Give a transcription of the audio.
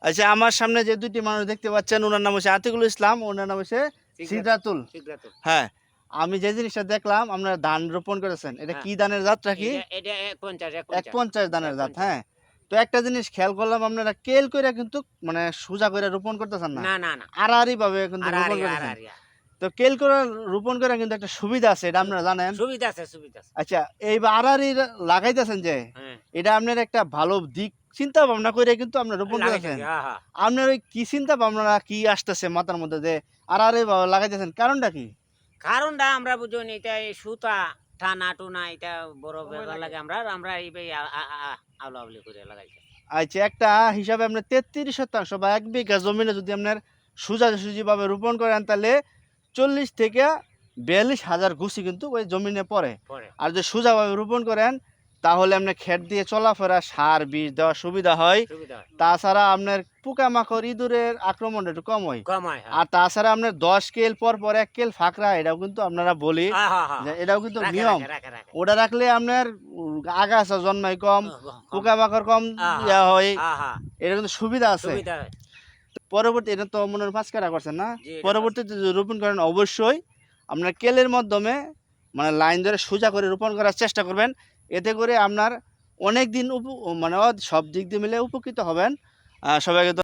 আচ্ছা, আমার সামনে যে দুইটি মানুষ দেখতে পাচ্ছেন, ওনার নাম হচ্ছে আতিকুল ইসলাম, ওনার নাম হচ্ছে সিদ্ধাতুল। হ্যাঁ, আমি যে জিনিসটা দেখলাম আপনারা ধান রোপণ করেছেন, এটা কি ধানের জাতটা কি? এটা 50 150 ধানের জাত। হ্যাঁ, তো একটা জিনিস খেয়াল করলাম, আপনারা কেল করে কিন্তু মানে সোজা করে রোপণ করতেছেন না, না না না আড়াআড়ি ভাবে কিন্তু রোপণ আড়াআড়ি করতেছেন। আড়াআড়ি তো কেল করে রোপণ করে কিন্তু একটা সুবিধা আছে, এটা আপনারা জানেন। সুবিধা আছে সুবিধা আছে। আচ্ছা, এই আড়াআড়ি লাগাইতেছেন যে, হ্যাঁ এটা আপনার একটা ভালো দিক চিন্তা ভাবনা করে কিন্তু আপনারা রোপণ লাগাইছে করেছেন। হ্যাঁ হ্যাঁ। আপনার ওই কি চিন্তা ভাবনা কি আসতেছে মাথার মধ্যে যে আড়াআড়ি লাগাইতেছেন, কারণটা কি? কারণটা আমরা বুঝুন এটা এই সুতা টানা টুনা এটা বড় ব্যাপার লাগে আমরা আমরা এই আউলা আউলি করে লাগাইছি। আচ্ছা, একটা হিসাবে আপনার 33% বা 1 বিঘা জমিনে যদি আপনার সোজাসুজিভাবে রোপণ করেন, তাহলে 40 থেকে 42,000 গুছি কিন্তু ওই জমিনে পড়ে। পরে আর যদি সোজাভাবে রোপণ করেন, তাহলে আপনার ক্ষেত দিয়ে চলাফেরা, সার বীজ দেওয়ার সুবিধা হয়। সুবিধা হয় তাছাড়া আপনার পোকামাকড় ইঁদুরের আক্রমণটা একটু কম হয়। কম হয় হ্যাঁ। আর তাছাড়া আপনার 10 কেল পর পর 1 কেল ফাঁকরা, এটাও কিন্তু আপনারা বলি হ্যাঁ হ্যাঁ হ্যাঁ যে এটাও কিন্তু রাখে নিয়ম। রাখে রাখে রাখে ওটা রাখলে আপনার আগাছা জন্মায় কম, পোকামাকড় কম হ্যাঁ ইয়া হয়, হ্যাঁ হ্যাঁ এটা কিন্তু সুবিধা আছে। সুবিধা হয় পরবর্তী এটা তো মনে হয় 5 কাঠা করছেন না? জি এটা পরবর্তীতে যদি রোপণ করেন, অবশ্যই আপনার কেলের মাধ্যমে মানে লাইন ধরে সোজা করে রোপণ করার চেষ্টা করবেন। এতে করে আপনার অনেক দিন মানে সব দিক দিয়ে মিলে উপকৃত হবেন। সবাইকে